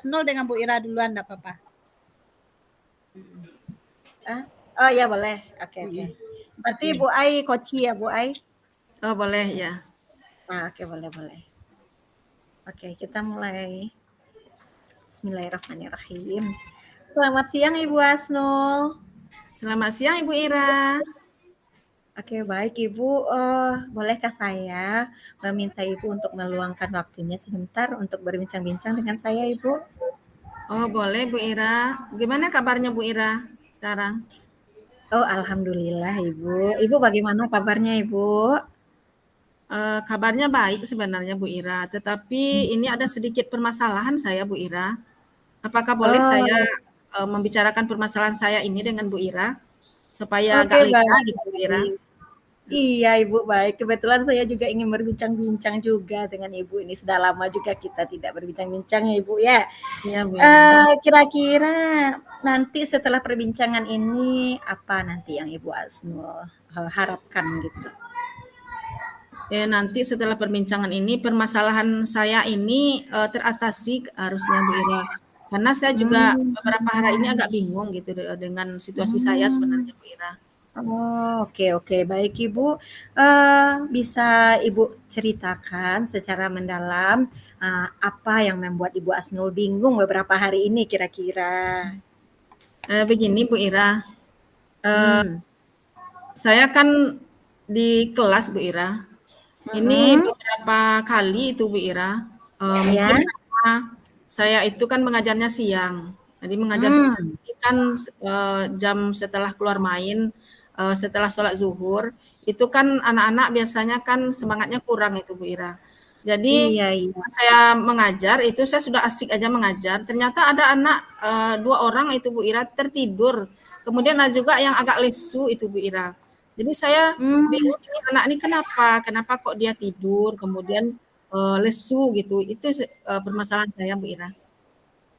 Nol dengan Bu Ira duluan, enggak apa-apa. Oh ya boleh. Oke. Berarti Iya. Bu Ai Koci ya Bu Ai? Oh boleh ya. Oke boleh. Oke kita mulai. Bismillahirrahmanirrahim. Selamat siang Ibu Asnul. Selamat siang Ibu Ira. Oke baik Ibu, bolehkah saya meminta Ibu untuk meluangkan waktunya sebentar untuk berbincang-bincang dengan saya Ibu? Oh boleh Bu Ira. Gimana kabarnya Bu Ira sekarang? Oh alhamdulillah Ibu. Ibu bagaimana kabarnya Ibu? Kabarnya baik sebenarnya Bu Ira, tetapi ini ada sedikit permasalahan saya Bu Ira. Apakah boleh saya Oh membicarakan permasalahan saya ini dengan Bu Ira supaya oke agak lega baik. gitu Bu Ira? Iya Ibu baik. Kebetulan saya juga ingin berbincang-bincang juga dengan Ibu. Ini sudah lama juga kita tidak berbincang-bincang ya Ibu ya. Iya Bu Ira. Kira-kira nanti setelah perbincangan ini apa nanti yang Ibu Asnul harapkan gitu? Nanti setelah perbincangan ini permasalahan saya ini teratasi harusnya Bu Ira. Karena saya juga Hmm, beberapa hari ini agak bingung gitu dengan situasi saya hmm. sebenarnya Bu Ira. Oh, oke. Baik Ibu, bisa Ibu ceritakan secara mendalam apa yang membuat Ibu Asnul bingung beberapa hari ini kira-kira? Begini Bu Ira, Hmm. saya kan di kelas Bu Ira. Ini Mm-mm. beberapa kali itu Bu Ira, mungkin Ya. karena saya itu kan mengajarnya siang. Jadi mengajar siang Hmm. ini kan jam setelah keluar main, setelah sholat zuhur, itu kan anak-anak biasanya kan semangatnya kurang itu Bu Ira. Jadi Iya. saya mengajar itu saya sudah asik aja mengajar, ternyata ada anak 2 orang itu Bu Ira tertidur. Kemudian ada juga yang agak lesu itu Bu Ira. Jadi saya Hmm. bingung ini anak ini kenapa kok dia tidur, kemudian lesu gitu. Itu permasalahan saya Bu Ira.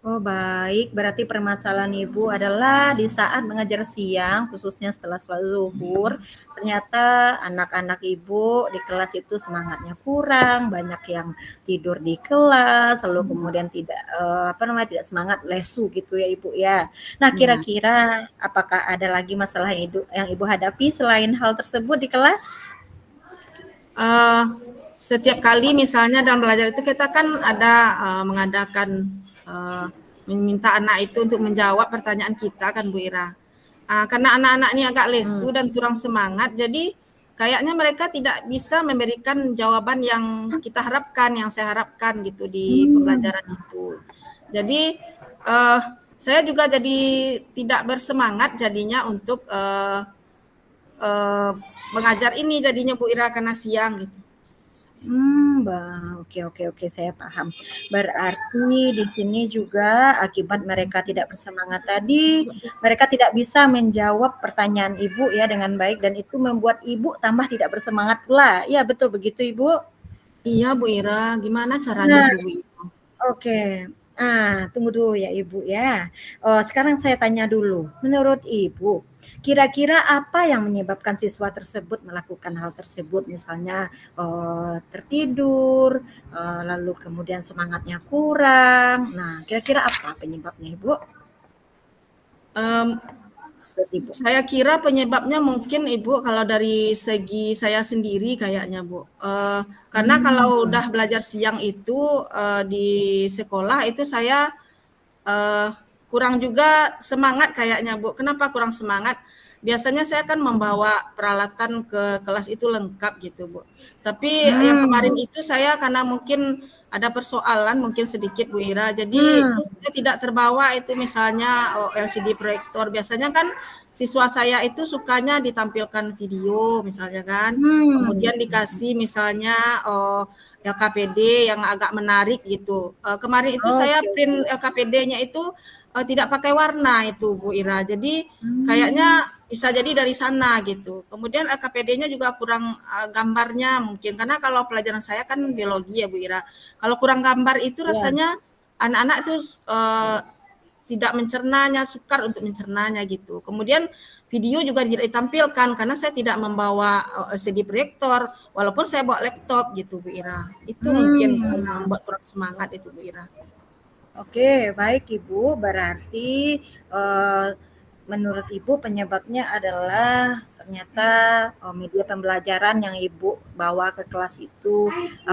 Oh baik, berarti permasalahan Ibu adalah di saat mengajar siang, khususnya setelah sholat zuhur, ternyata anak-anak Ibu di kelas itu semangatnya kurang, banyak yang tidur di kelas, lalu kemudian tidak semangat lesu gitu ya Ibu ya. Nah Ya. kira-kira apakah ada lagi masalah yang Ibu hadapi selain hal tersebut di kelas? Eh, Setiap kali misalnya dalam belajar itu kita kan ada mengadakan eh, meminta anak itu untuk menjawab pertanyaan kita kan Bu Ira. Karena anak-anak ini agak Hmm. lesu dan kurang semangat, jadi kayaknya mereka tidak bisa memberikan jawaban yang kita harapkan, yang saya harapkan gitu di Hmm. pembelajaran itu. Jadi eh, saya juga jadi tidak bersemangat jadinya untuk eh, mengajar ini jadinya Bu Ira karena siang gitu. Oke, saya paham. Berarti di sini juga akibat mereka tidak bersemangat tadi, mereka tidak bisa menjawab pertanyaan Ibu ya dengan baik dan itu membuat Ibu tambah tidak bersemangat pula. Iya, betul begitu Ibu? Iya Bu Ira, gimana caranya Nah, tuh Bu Ira? oke. Tunggu dulu ya Ibu ya. Sekarang saya tanya dulu. Menurut Ibu, kira-kira apa yang menyebabkan siswa tersebut melakukan hal tersebut? Misalnya tertidur, lalu kemudian semangatnya kurang. Nah, kira-kira apa penyebabnya Ibu? Em, Menurut Ibu. Saya kira penyebabnya mungkin Ibu kalau dari segi saya sendiri kayaknya Bu. Karena kalau Hmm. udah belajar siang itu di sekolah itu saya eh, kurang juga semangat kayaknya Bu. Kenapa kurang semangat? Biasanya saya kan membawa peralatan ke kelas itu lengkap gitu Bu. Tapi yang kemarin Hmm. itu saya karena mungkin ada persoalan mungkin sedikit Bu Ira. Jadi Hmm. saya tidak terbawa itu misalnya LCD proyektor. Biasanya kan siswa saya itu sukanya ditampilkan video misalnya kan. Hmm. Kemudian dikasih misalnya LKPD yang agak menarik gitu. Kemarin itu saya Oke. print LKPD-nya itu tidak pakai warna itu Bu Ira. Jadi Hmm. kayaknya bisa jadi dari sana gitu. Kemudian LKPD-nya juga kurang gambarnya mungkin karena kalau pelajaran saya kan biologi ya Bu Ira. Kalau kurang gambar itu Ya. rasanya anak-anak itu tidak mencernanya, sukar untuk mencernanya gitu. Kemudian video juga tidak ditampilkan karena saya tidak membawa LCD proyektor, walaupun saya bawa laptop gitu Bu Ira. Itu mungkin yang Hmm. membuat kurang semangat itu Bu Ira. Oke, baik Ibu. Berarti menurut Ibu penyebabnya adalah ternyata media pembelajaran yang Ibu bawa ke kelas itu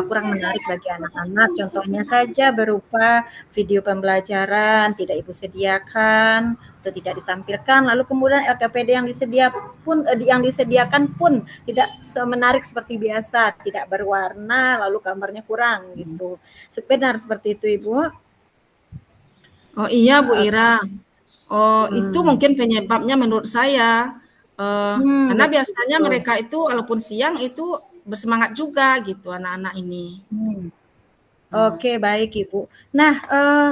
kurang menarik bagi anak-anak. Contohnya saja berupa video pembelajaran tidak Ibu sediakan atau tidak ditampilkan. Lalu kemudian LKPD yang disediakan pun tidak menarik seperti biasa, tidak berwarna, lalu gambarnya kurang gitu. Sebenarnya seperti itu Ibu. Oh iya Bu Ira. Oh itu Hmm. mungkin penyebabnya menurut saya. Karena biasanya Betul. mereka itu walaupun siang itu bersemangat juga gitu anak-anak ini. Hmm. Hmm. Oke, baik Ibu. Nah,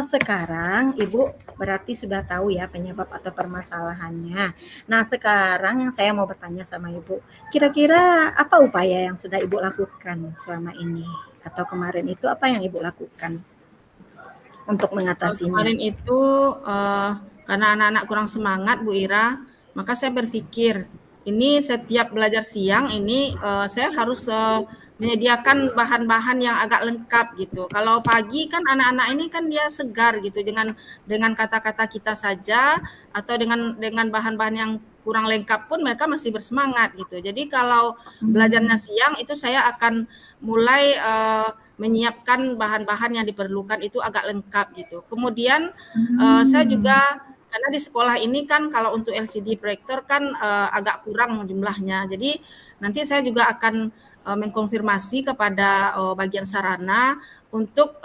sekarang Ibu berarti sudah tahu ya penyebab atau permasalahannya. Nah, sekarang yang saya mau bertanya sama Ibu, kira-kira apa upaya yang sudah Ibu lakukan selama ini? Atau kemarin itu apa yang Ibu lakukan untuk mengatasinya? Kemarin itu karena anak-anak kurang semangat Bu Ira, maka saya berpikir ini setiap belajar siang ini saya harus menyediakan bahan-bahan yang agak lengkap gitu. Kalau pagi kan anak-anak ini kan dia segar gitu dengan kata-kata kita saja atau dengan bahan-bahan yang kurang lengkap pun mereka masih bersemangat gitu. Jadi kalau belajarnya siang itu saya akan mulai menyiapkan bahan-bahan yang diperlukan itu agak lengkap gitu. Kemudian saya juga karena di sekolah ini kan kalau untuk LCD proyektor kan agak kurang jumlahnya. Jadi nanti saya juga akan mengkonfirmasi kepada bagian sarana untuk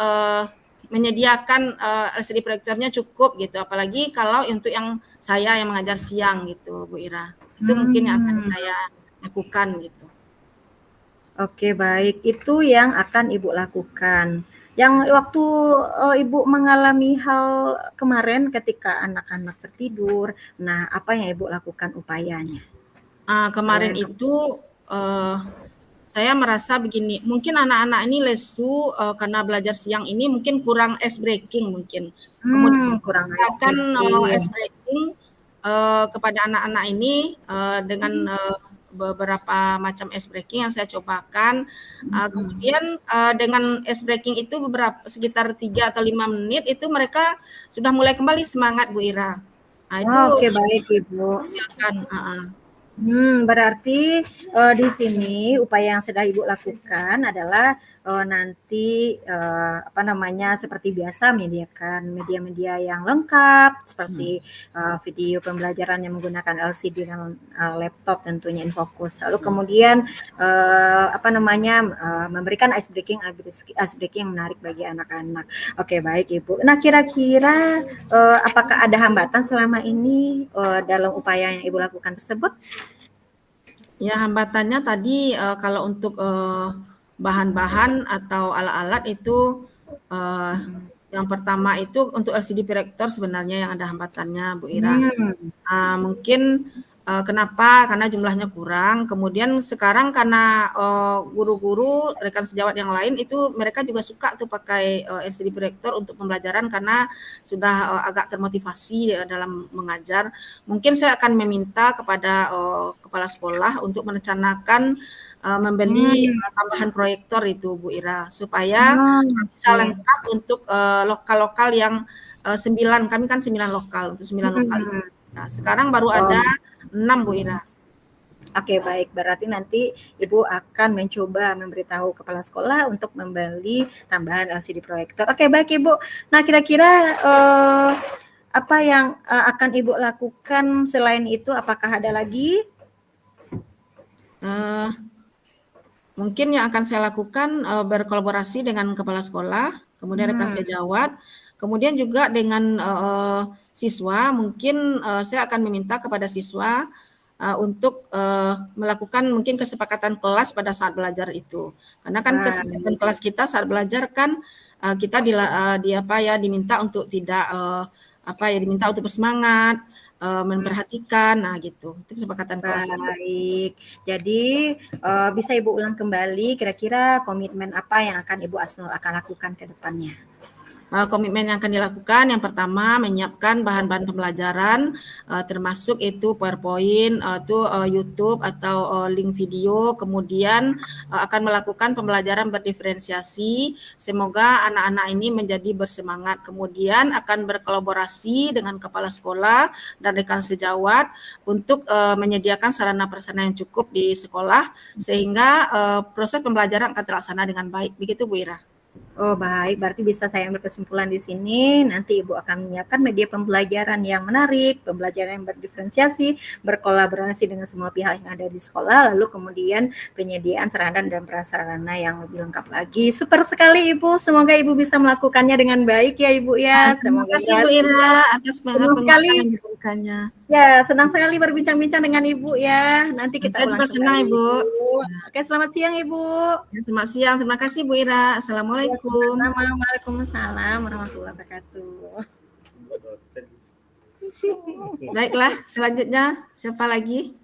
menyediakan LCD proyektornya cukup gitu. Apalagi kalau untuk yang saya yang mengajar siang gitu, Bu Ira. Itu mungkin yang akan Hmm. saya lakukan gitu. Oke, baik. Itu yang akan Ibu lakukan. Yang waktu Ibu mengalami hal kemarin ketika anak-anak tertidur, nah apa yang Ibu lakukan upayanya? Kalau Kemarin yang itu saya merasa begini, mungkin anak-anak ini lesu karena belajar siang ini mungkin kurang ice breaking mungkin. Kemudian kurang saya ice akan breaking. ice breaking kepada anak-anak ini dengan beberapa macam ice breaking yang saya cobakan. Kemudian dengan ice breaking itu sekitar 3 atau 5 menit itu mereka sudah mulai kembali semangat Bu Ira. Nah, itu Oke, yang baik Ibu. dihasilkan. Berarti di sini upaya yang sudah Ibu lakukan adalah nanti apa namanya seperti biasa menyediakan media-media yang lengkap seperti video pembelajaran yang menggunakan LCD dan laptop tentunya Infocus. Lalu kemudian apa namanya memberikan ice breaking yang menarik bagi anak-anak. Oke, baik Ibu. Nah, kira-kira apakah ada hambatan selama ini dalam upaya yang Ibu lakukan tersebut? Ya, hambatannya tadi kalau untuk bahan-bahan atau alat-alat itu uh, yang pertama itu untuk LCD proyektor sebenarnya yang ada hambatannya, Bu Ira. Hmm. Mungkin kenapa? Karena jumlahnya kurang. Kemudian sekarang karena guru-guru rekan sejawat yang lain itu mereka juga suka tuh pakai LCD proyektor untuk pembelajaran karena sudah agak termotivasi dalam mengajar. Mungkin saya akan meminta kepada kepala sekolah untuk merencanakan membeli tambahan proyektor itu Bu Ira supaya bisa Oke. lengkap untuk lokal-lokal yang 9, kami kan 9 lokal, untuk 9 lokal. Nah, sekarang baru Oh, ada 6 Bu Ira. oke, baik. Berarti nanti Ibu akan mencoba memberitahu kepala sekolah untuk membeli tambahan LCD proyektor. Oke, baik Ibu. Nah, kira-kira apa yang akan Ibu lakukan selain itu? Apakah ada lagi? Mungkin yang akan saya lakukan berkolaborasi dengan kepala sekolah, kemudian rekan sejawat, kemudian juga dengan siswa. Mungkin saya akan meminta kepada siswa untuk melakukan mungkin kesepakatan kelas pada saat belajar itu. Karena kan kesepakatan kelas kita saat belajar kan kita diminta untuk tidak diminta untuk bersemangat, memperhatikan, nah gitu. Itu kesepakatan kelas. Baik. Jadi bisa Ibu ulang kembali kira-kira komitmen apa yang akan Ibu Asnul akan lakukan ke depannya? Komitmen yang akan dilakukan yang pertama menyiapkan bahan-bahan pembelajaran termasuk itu PowerPoint, YouTube atau link video, kemudian akan melakukan pembelajaran berdiferensiasi. Semoga anak-anak ini menjadi bersemangat. Kemudian akan berkolaborasi dengan kepala sekolah dan rekan sejawat untuk menyediakan sarana prasarana yang cukup di sekolah sehingga proses pembelajaran akan terlaksana dengan baik. Begitu Bu Ira. Oh baik, berarti bisa saya ambil kesimpulan di sini, nanti Ibu akan menyiapkan media pembelajaran yang menarik, pembelajaran yang berdiferensiasi, berkolaborasi dengan semua pihak yang ada di sekolah, lalu kemudian penyediaan sarana dan prasarana yang lebih lengkap lagi. Super sekali Ibu, semoga Ibu bisa melakukannya dengan baik ya Ibu ya. Terima Semoga kasih Bu Ira atas senang sekali. penguatan yang diberikannya. Ya, senang sekali berbincang-bincang dengan Ibu ya. Nanti kita Saya ulang juga senang kembali, Ibu. Oke, selamat siang Ibu. Selamat siang, terima kasih Bu Ira. Ya, Assalamualaikum. sama-sama. Waalaikumsalam warahmatullahi wabarakatuh. Baiklah, selanjutnya siapa lagi?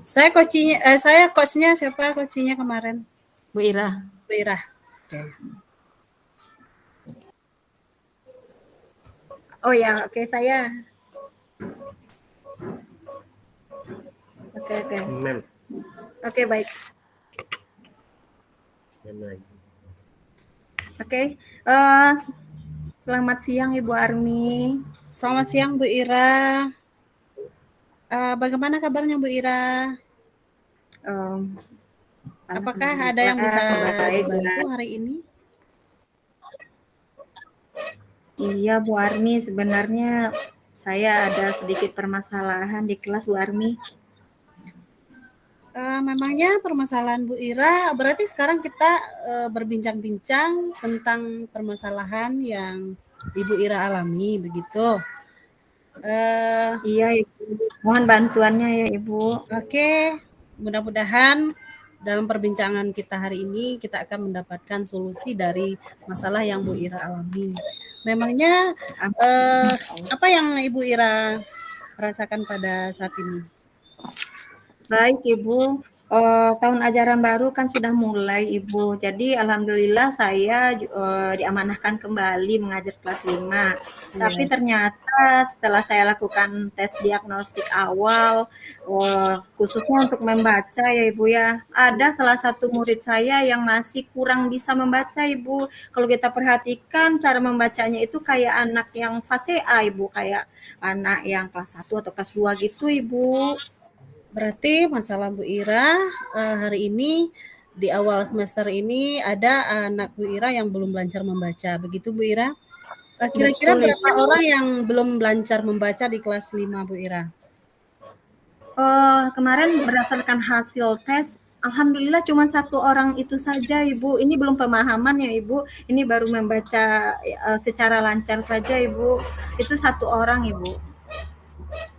Saya coachnya siapa coachnya kemarin? Bu Ira. Bu Ira. Oke. Oh ya, oke saya. Oke. Oke, baik. Oke. Selamat siang Ibu Armi. Selamat siang Bu Ira. Bagaimana kabarnya Bu Ira? Apakah ada yang bisa dibantu hari ini? Iya Bu Armi, sebenarnya saya ada sedikit permasalahan di kelas Bu Armi. Memangnya permasalahan Bu Ira, berarti sekarang kita berbincang-bincang tentang permasalahan yang Ibu Ira alami, begitu? Iya Ibu, mohon bantuannya ya Ibu. Oke, mudah-mudahan dalam perbincangan kita hari ini kita akan mendapatkan solusi dari masalah yang Bu Ira alami. Memangnya apa yang Ibu Ira rasakan pada saat ini? Baik Ibu, tahun ajaran baru kan sudah mulai Ibu. Jadi alhamdulillah saya diamanahkan kembali mengajar kelas 5. Tapi ternyata setelah saya lakukan tes diagnostik awal, khususnya untuk membaca ya Ibu ya, ada salah satu murid saya yang masih kurang bisa membaca Ibu. Kalau kita perhatikan cara membacanya itu kayak anak yang fase A Ibu, kayak anak yang kelas 1 atau kelas 2 gitu Ibu. Berarti masalah Bu Ira hari ini di awal semester ini ada anak Bu Ira yang belum lancar membaca, begitu Bu Ira? Kira-kira berapa orang yang belum lancar membaca di kelas 5 Bu Ira? Kemarin berdasarkan hasil tes, alhamdulillah cuma 1 orang itu saja Ibu. Ini belum pemahaman ya Ibu, ini baru membaca secara lancar saja Ibu. Itu 1 orang Ibu.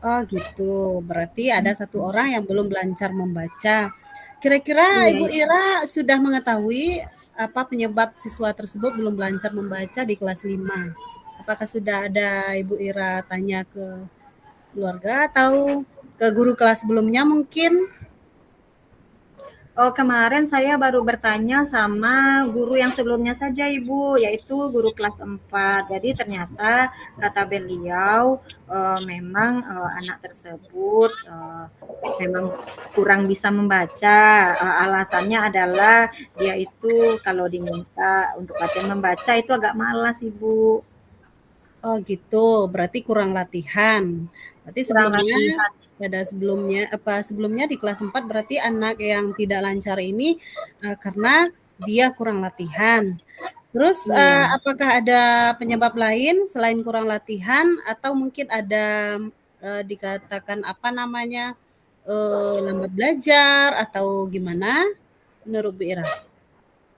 Oh gitu, berarti ada 1 orang yang belum lancar membaca. Kira-kira Ibu Ira sudah mengetahui apa penyebab siswa tersebut belum lancar membaca di kelas 5? Apakah sudah ada Ibu Ira tanya ke keluarga atau ke guru kelas sebelumnya mungkin? Oh, kemarin saya baru bertanya sama guru yang sebelumnya saja Ibu, yaitu guru kelas 4. Jadi ternyata kata beliau memang anak tersebut memang kurang bisa membaca. Alasannya adalah dia itu kalau diminta untuk latihan membaca itu agak malas Ibu. Oh gitu, berarti kurang latihan. Berarti sebelumnya di kelas 4 berarti anak yang tidak lancar ini karena dia kurang latihan. Terus apakah ada penyebab lain selain kurang latihan atau mungkin ada dikatakan apa namanya lambat belajar atau gimana menurut Bu Ira?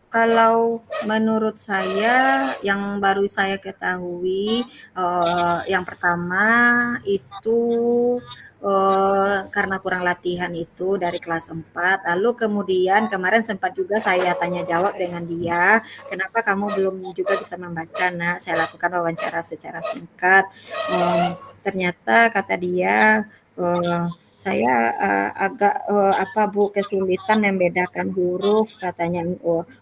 Kalau menurut saya yang baru saya ketahui yang pertama itu karena kurang latihan itu dari kelas 4. Lalu kemudian kemarin sempat juga saya tanya jawab dengan dia, kenapa kamu belum juga bisa membaca Nak? Saya lakukan wawancara secara singkat. Ternyata kata dia saya agak apa Bu kesulitan membedakan huruf katanya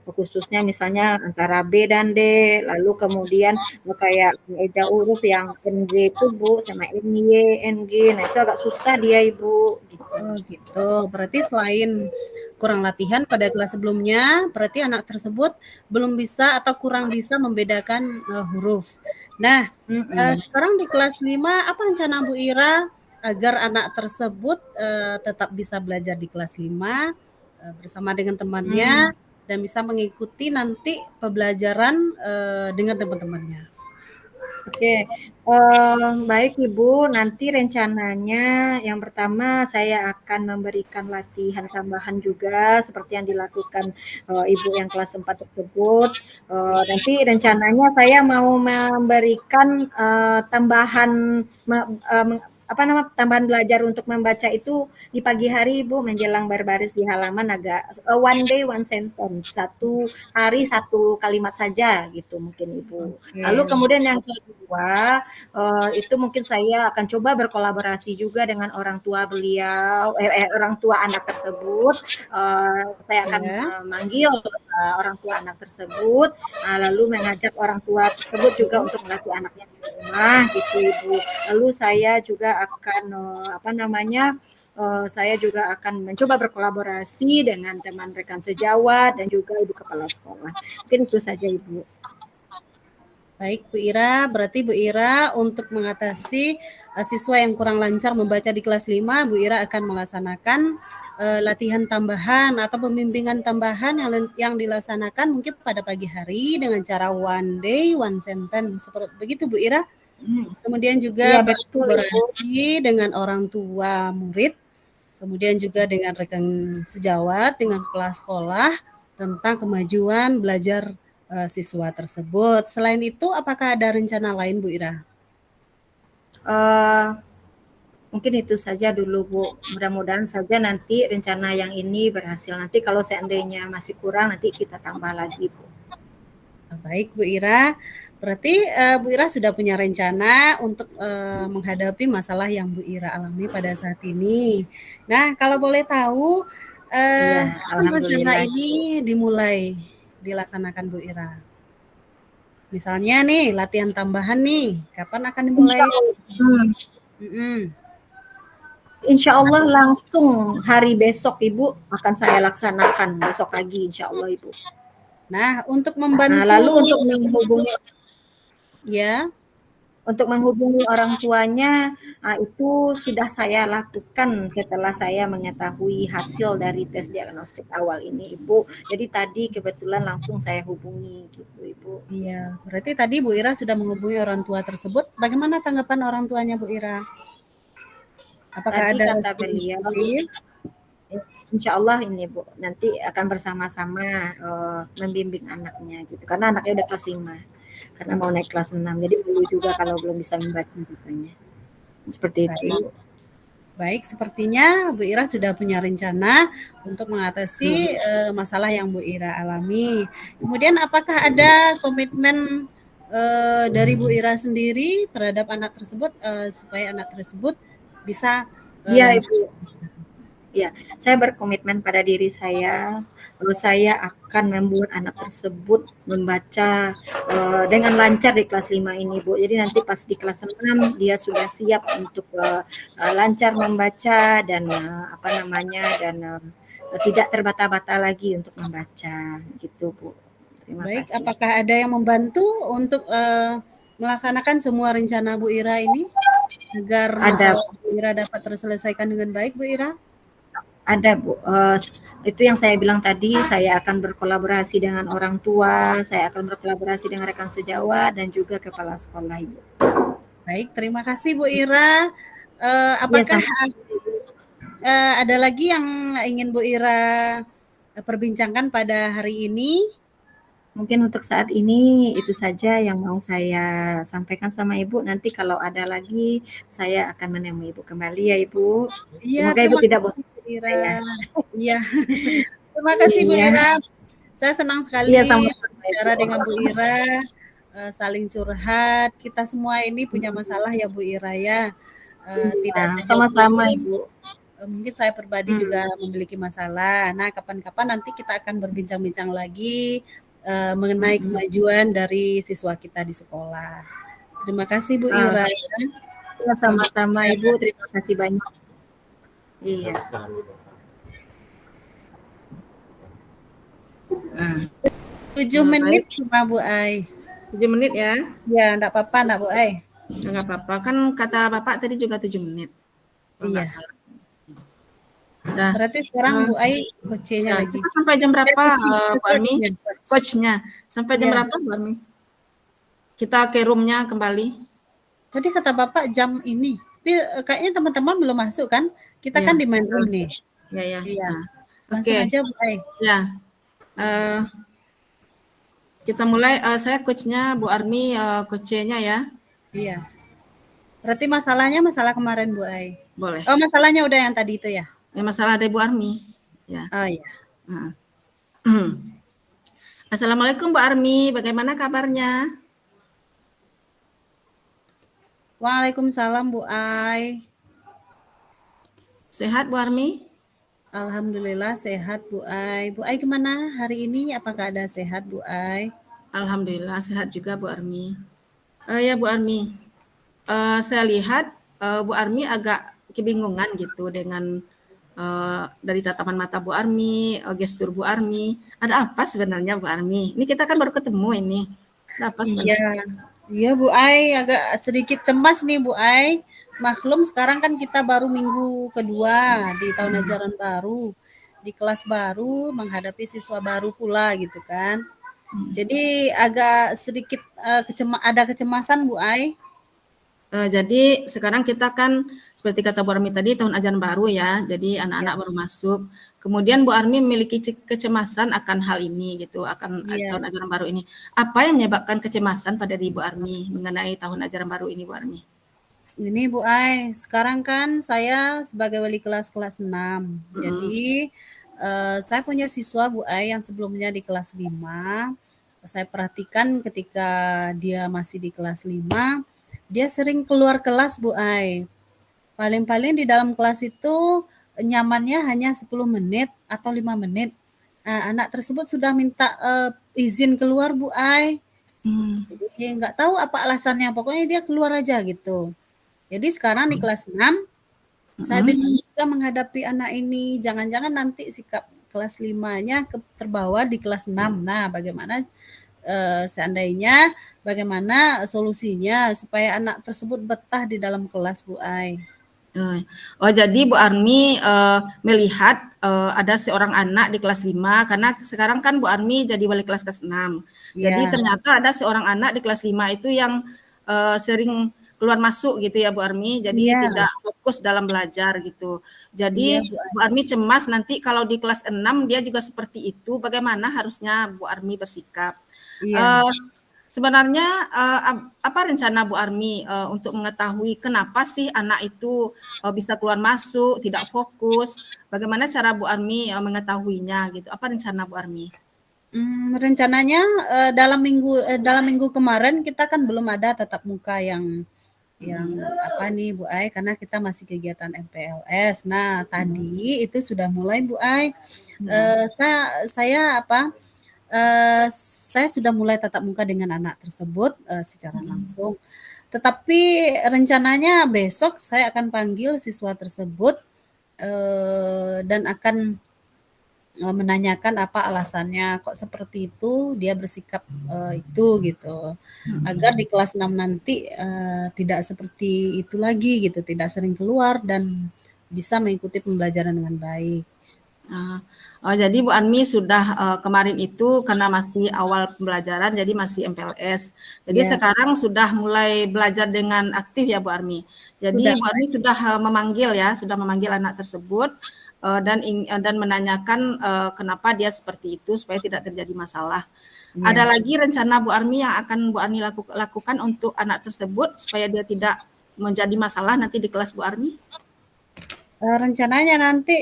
khususnya misalnya antara B dan D, lalu kemudian kayak eja huruf yang NG itu Bu sama NY, NG, nah itu agak susah dia Ibu gitu. Oh gitu. Berarti selain kurang latihan pada kelas sebelumnya, berarti anak tersebut belum bisa atau kurang bisa membedakan huruf. Nah, sekarang di kelas 5, apa rencana Bu Ira agar anak tersebut tetap bisa belajar di kelas 5 bersama dengan temannya dan bisa mengikuti nanti pembelajaran dengan teman-temannya? Oke, baik Ibu, nanti rencananya yang pertama saya akan memberikan latihan tambahan juga seperti yang dilakukan Ibu yang kelas 4 tersebut. Nanti rencananya saya mau memberikan tambahan tambahan belajar untuk membaca itu di pagi hari Ibu menjelang berbaris di halaman agak one day one sentence, satu hari satu kalimat saja gitu mungkin Ibu. Lalu Oke. kemudian yang kedua, itu mungkin saya akan coba berkolaborasi juga dengan orang tua beliau, orang tua anak tersebut. Saya akan Ya. manggil orang tua anak tersebut, lalu mengajak orang tua tersebut juga untuk melatih anaknya di rumah, gitu Ibu. Lalu saya juga akan saya juga akan mencoba berkolaborasi dengan teman rekan sejawat dan juga ibu kepala sekolah. Mungkin itu saja Ibu. Baik Bu Ira, berarti Bu Ira untuk mengatasi siswa yang kurang lancar membaca di kelas 5, Bu Ira akan melaksanakan latihan tambahan atau pembimbingan tambahan yang dilaksanakan mungkin pada pagi hari dengan cara one day one sentence. Seperti begitu Bu Ira. Kemudian juga Iya betul Ibu. berkolaborasi dengan orang tua murid, kemudian juga dengan rekan sejawat, dengan kepala sekolah tentang kemajuan belajar siswa tersebut. Selain itu, apakah ada rencana lain, Bu Ira? Mungkin itu saja dulu Bu. Mudah-mudahan saja nanti rencana yang ini berhasil. Nanti kalau seandainya masih kurang, nanti kita tambah lagi Bu. Baik, Bu Ira. Berarti Bu Ira sudah punya rencana untuk menghadapi masalah yang Bu Ira alami pada saat ini. Nah, kalau boleh tahu, Iya, kapan rencana alhamdulillah. ini dimulai dilaksanakan Bu Ira? Misalnya nih, latihan tambahan nih, kapan akan Insya dimulai? Allah, insya Allah langsung hari besok Ibu akan saya laksanakan besok pagi insya Allah Ibu. Nah, untuk Nah, membantu lalu ya, untuk menghubungi orang tuanya, itu sudah saya lakukan setelah saya mengetahui hasil dari tes diagnostik awal ini, Ibu. Jadi tadi kebetulan langsung saya hubungi gitu, Ibu. iya. Berarti tadi Bu Ira sudah menghubungi orang tua tersebut. Bagaimana tanggapan orang tuanya Bu Ira? Apakah Tadi ada kata respon beliau, positif? insya Allah ini Bu, nanti akan bersama-sama membimbing anaknya gitu. Karena anaknya udah kelas 5, karena mau naik kelas 6. Jadi dulu juga kalau belum bisa membaca katanya. Seperti itu, Baik. Ibu. Baik, sepertinya Bu Ira sudah punya rencana untuk mengatasi masalah yang Bu Ira alami. Kemudian apakah ada komitmen dari Bu Ira sendiri terhadap anak tersebut supaya anak tersebut bisa Iya, lancar? Ibu. Ya, saya berkomitmen pada diri saya, bahwa saya akan membuat anak tersebut membaca dengan lancar di kelas 5 ini, Bu. Jadi nanti pas di kelas 6 dia sudah siap untuk lancar membaca dan tidak terbata-bata lagi untuk membaca, gitu, Bu. Terima Baik, kasih. apakah ada yang membantu untuk melaksanakan semua rencana Bu Ira ini agar Ada masalah Bu Ira dapat terselesaikan dengan baik, Bu Ira? Ada Bu, itu yang saya bilang tadi, saya akan berkolaborasi dengan orang tua, saya akan berkolaborasi dengan rekan sejawat dan juga kepala sekolah, Ibu. Baik, terima kasih Bu Ira. Iya, Apakah sama-sama. ada lagi yang ingin Bu Ira perbincangkan pada hari ini? Mungkin untuk saat ini itu saja yang mau saya sampaikan sama Ibu, nanti kalau ada lagi saya akan menemui Ibu kembali ya, Ibu. Iya, Semoga Ibu terima tidak kasih bosan Bu Ira. saya. Iya, terima kasih Bu Iya, Ira. Saya senang iya sekali sama-sama Ibu. berbicara dengan Bu Ira, saling curhat. Kita semua ini punya masalah ya Bu Ira ya. Tidak Iya, saja sama-sama guru, Ibu. mungkin saya pribadi juga memiliki masalah. Nah, kapan-kapan nanti kita akan berbincang-bincang lagi mengenai kemajuan dari siswa kita di sekolah. Terima kasih Bu Ah, Ira. ya, sama-sama Ibu, terima kasih banyak. Iya. 7 menit Baik, cuma Bu Ai. 7 menit ya. Ya, enggak apa-apa, enggak Bu Ai. Enggak apa-apa. Kan kata Bapak tadi juga 7 menit. Kalau Iya. enggak salah. Udah. Berarti sekarang Bu Ai coachnya Ya, lagi. kita sampai jam berapa, Bu Armi? Coachnya. Coachnya. Sampai jam Ya. berapa, Bu Armi? Kita ke roomnya kembali. Tadi kata Bapak jam ini. Tapi kayaknya teman-teman belum masuk kan? Kita Ya. kan di main room nih. Ya. Iya. Nah, Langsung oke. aja Bu Ai. Ya. Kita mulai. Saya coachnya, Bu Armi coachnya ya. Iya. Berarti masalahnya masalah kemarin Bu Ai. Boleh. Oh, masalahnya udah yang tadi itu ya? Ya, masalah dari Bu Armi. Ya. Oh iya. Nah. Assalamualaikum Bu Armi, bagaimana kabarnya? Waalaikumsalam Bu Ai. Sehat Bu Armi? Alhamdulillah sehat Bu Ai. Bu Ai gimana hari ini? Apakah ada sehat Bu Ai? Alhamdulillah sehat juga Bu Armi. Ya Bu Armi, saya lihat Bu Armi agak kebingungan gitu dengan dari tatapan mata Bu Armi, gestur Bu Armi. Ada apa sebenarnya Bu Armi? Ini kita kan baru ketemu ini. Ada apa sebenarnya? Iya. Iya Bu Ai, agak sedikit cemas nih Bu Ai. Maklum sekarang kan kita baru minggu kedua di tahun ajaran baru. Di kelas baru menghadapi siswa baru pula gitu kan. Jadi agak sedikit ada kecemasan Bu Ai. Jadi sekarang kita kan seperti kata Bu Armi tadi tahun ajaran baru ya. Jadi anak-anak baru masuk. Kemudian Bu Armi memiliki kecemasan akan hal ini gitu, akan tahun ajaran baru ini. Apa yang menyebabkan kecemasan pada diri Bu Armi mengenai tahun ajaran baru ini Bu Armi? Ini Bu Ai, sekarang kan saya sebagai wali kelas 6. Jadi saya punya siswa Bu Ai yang sebelumnya di kelas 5. Saya perhatikan ketika dia masih di kelas 5, dia sering keluar kelas Bu Ai. Paling-paling di dalam kelas itu nyamannya hanya 10 menit atau 5 menit. Anak tersebut sudah minta izin keluar Bu Ai. Jadi nggak tahu apa alasannya, pokoknya dia keluar aja gitu. Jadi sekarang di kelas 6, saya bingung juga menghadapi anak ini. Jangan-jangan nanti sikap kelas 5-nya terbawa di kelas 6. Nah, bagaimana seandainya bagaimana solusinya supaya anak tersebut betah di dalam kelas Bu Ai? Oh, jadi Bu Armi melihat ada seorang anak di kelas 5 karena sekarang kan Bu Armi jadi wali kelas 6. Jadi ternyata ada seorang anak di kelas 5 itu yang sering keluar masuk gitu ya Bu Armi. Jadi tidak fokus dalam belajar gitu. Jadi Bu Armi cemas nanti kalau di kelas 6 dia juga seperti itu, bagaimana harusnya Bu Armi bersikap. Sebenarnya apa rencana Bu Armi untuk mengetahui kenapa sih anak itu bisa keluar masuk, tidak fokus? Bagaimana cara Bu Armi mengetahuinya gitu? Apa rencana Bu Armi? Rencananya dalam minggu kemarin kita kan belum ada tatap muka yang apa nih Bu Ai, karena kita masih kegiatan MPLS. Nah tadi itu sudah mulai Bu Ai. Saya sudah mulai tatap muka dengan anak tersebut secara langsung. Tetapi rencananya besok saya akan panggil siswa tersebut dan akan menanyakan apa alasannya kok seperti itu dia bersikap itu gitu. Agar di kelas 6 nanti tidak seperti itu lagi gitu, tidak sering keluar dan bisa mengikuti pembelajaran dengan baik. Jadi Bu Armi sudah kemarin itu karena masih awal pembelajaran jadi masih MPLS. Jadi sekarang sudah mulai belajar dengan aktif ya Bu Armi. Jadi Bu Armi sudah memanggil anak tersebut dan menanyakan kenapa dia seperti itu supaya tidak terjadi masalah. Ada lagi rencana Bu Armi yang akan Bu Armi lakukan untuk anak tersebut supaya dia tidak menjadi masalah nanti di kelas Bu Armi? Rencananya nanti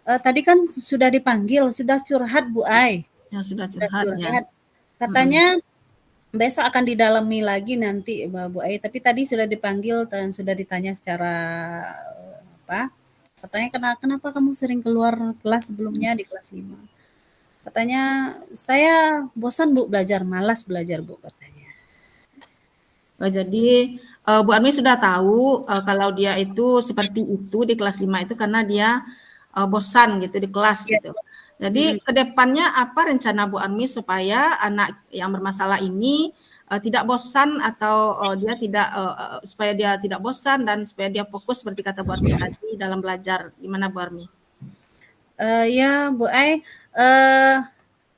tadi kan sudah dipanggil, sudah curhat Bu Ai. Ya, sudah curhat. Ya. Katanya besok akan didalami lagi nanti Bu Ai, tapi tadi sudah dipanggil dan sudah ditanya secara kenapa. Katanya, kenapa kamu sering keluar kelas sebelumnya di kelas 5? Katanya, saya bosan Bu belajar, malas belajar Bu katanya. Jadi Bu Armi sudah tahu kalau dia itu seperti itu di kelas 5 itu karena dia bosan gitu di kelas Iya. gitu. Jadi ke depannya apa rencana Bu Armi supaya anak yang bermasalah ini tidak bosan atau dia tidak supaya dia tidak bosan dan supaya dia fokus seperti kata Bu Armi tadi dalam belajar. Gimana Bu Armi? Ya Bu Ai, eh,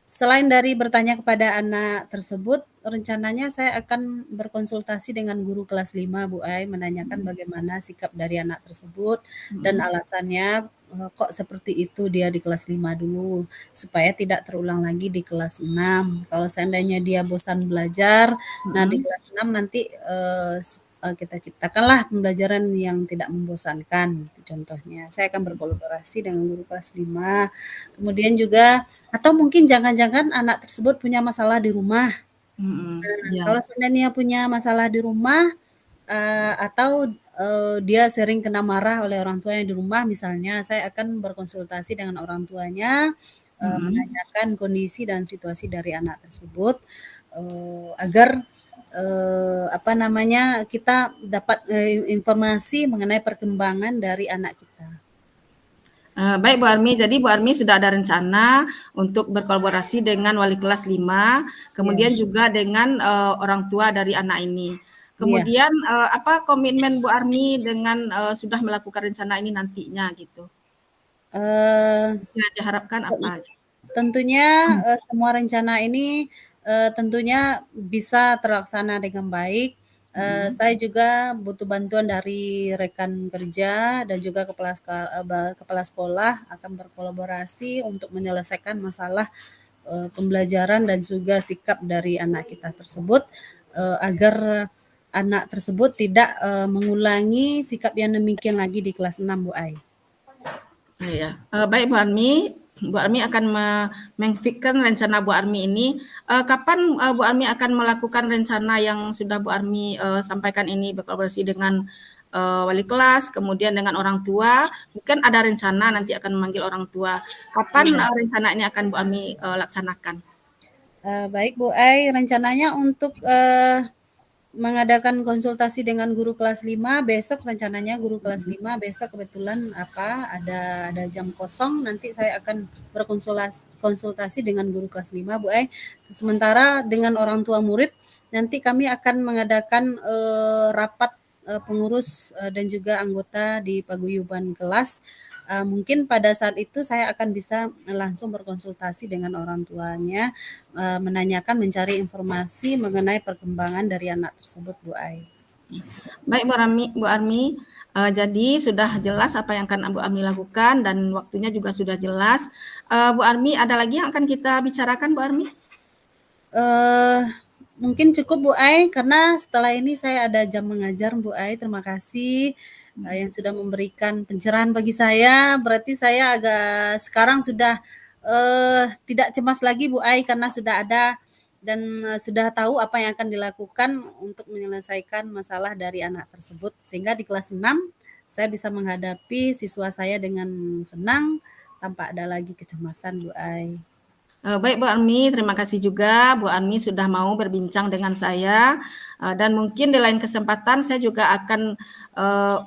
selain dari bertanya kepada anak tersebut, rencananya saya akan berkonsultasi dengan guru kelas 5 Bu Ai, menanyakan bagaimana sikap dari anak tersebut dan alasannya kok seperti itu dia di kelas 5 dulu, supaya tidak terulang lagi di kelas 6. Kalau seandainya dia bosan belajar, nah di kelas 6 nanti kita ciptakanlah pembelajaran yang tidak membosankan, gitu contohnya. Saya akan berkolaborasi dengan guru kelas 5. Kemudian juga atau mungkin jangan-jangan anak tersebut punya masalah di rumah. Ya. Kalau seandainya punya masalah di rumah, atau dia sering kena marah oleh orang tuanya di rumah misalnya, saya akan berkonsultasi dengan orang tuanya, menanyakan kondisi dan situasi dari anak tersebut, agar kita dapat informasi mengenai perkembangan dari anak kita. Baik Bu Armi, jadi Bu Armi sudah ada rencana untuk berkolaborasi dengan wali kelas 5, kemudian juga dengan orang tua dari anak ini. Kemudian apa komitmen Bu Armi dengan sudah melakukan rencana ini nantinya gitu? Yang diharapkan apa? Tentunya semua rencana ini tentunya bisa terlaksana dengan baik. Saya juga butuh bantuan dari rekan kerja dan juga kepala sekolah akan berkolaborasi untuk menyelesaikan masalah pembelajaran dan juga sikap dari anak kita tersebut, agar anak tersebut tidak mengulangi sikap yang demikian lagi di kelas 6 Bu Ai. Iya. Baik Bu Armi akan memfikirkan rencana Bu Armi ini. Kapan Bu Armi akan melakukan rencana yang sudah Bu Armi sampaikan ini berkolaborasi dengan wali kelas, kemudian dengan orang tua. Mungkin ada rencana nanti akan memanggil orang tua. Kapan rencana ini akan Bu Armi laksanakan? Baik Bu Ai, rencananya untuk mengadakan konsultasi dengan guru kelas 5 besok, rencananya guru kelas 5 besok kebetulan ada jam kosong, nanti saya akan berkonsultasi dengan guru kelas 5 Bu Ai. Sementara dengan orang tua murid nanti kami akan mengadakan rapat pengurus dan juga anggota di paguyuban kelas. Mungkin pada saat itu saya akan bisa langsung berkonsultasi dengan orang tuanya, menanyakan, mencari informasi mengenai perkembangan dari anak tersebut, Bu Ai. Baik Bu Armi, jadi sudah jelas apa yang akan Bu Armi lakukan dan waktunya juga sudah jelas. Bu Armi, ada lagi yang akan kita bicarakan Bu Armi? Mungkin cukup Bu Ai, karena setelah ini saya ada jam mengajar Bu Ai. Terima kasih yang sudah memberikan pencerahan bagi saya. Berarti saya agak sekarang sudah tidak cemas lagi Bu Ai, karena sudah ada dan sudah tahu apa yang akan dilakukan untuk menyelesaikan masalah dari anak tersebut. Sehingga di kelas 6 saya bisa menghadapi siswa saya dengan senang tanpa ada lagi kecemasan Bu Ai. Baik Bu Armi, terima kasih juga Bu Armi sudah mau berbincang dengan saya, dan mungkin di lain kesempatan saya juga akan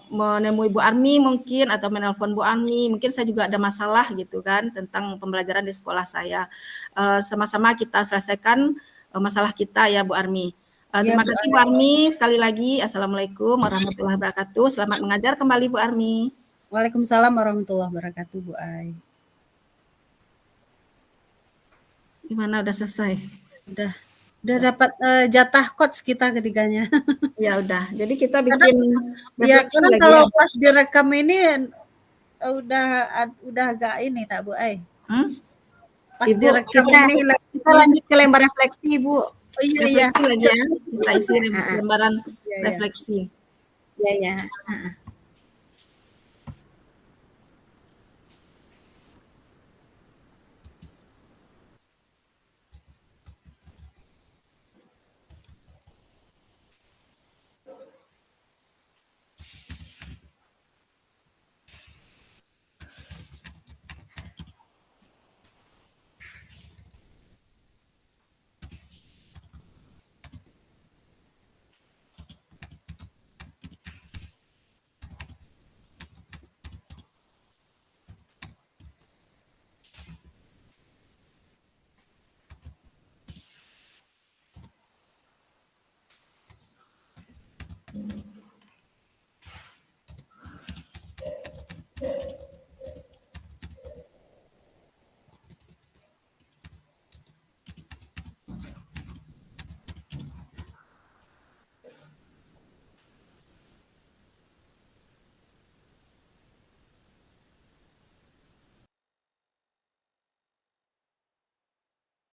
menemui Bu Armi mungkin atau menelpon Bu Armi, mungkin saya juga ada masalah gitu kan tentang pembelajaran di sekolah saya. Sama-sama kita selesaikan masalah kita ya Bu Armi. Terima kasih Bu Armi, sekali lagi Assalamualaikum warahmatullahi wabarakatuh. Selamat mengajar kembali Bu Armi. Waalaikumsalam warahmatullahi wabarakatuh Bu Ai. Gimana udah selesai? Udah dapat jatah coach kita ketiganya. Ya udah. Jadi kita bikin refleksi karena lagi kalau ya. pas direkam ini udah agak ini tak Bu Ai. Pas Ibu, direkam ini kita lanjut ke lembar refleksi Ibu. Oh iya Refleksi lagi ya. Kita isi lembaran refleksi. Iya ya.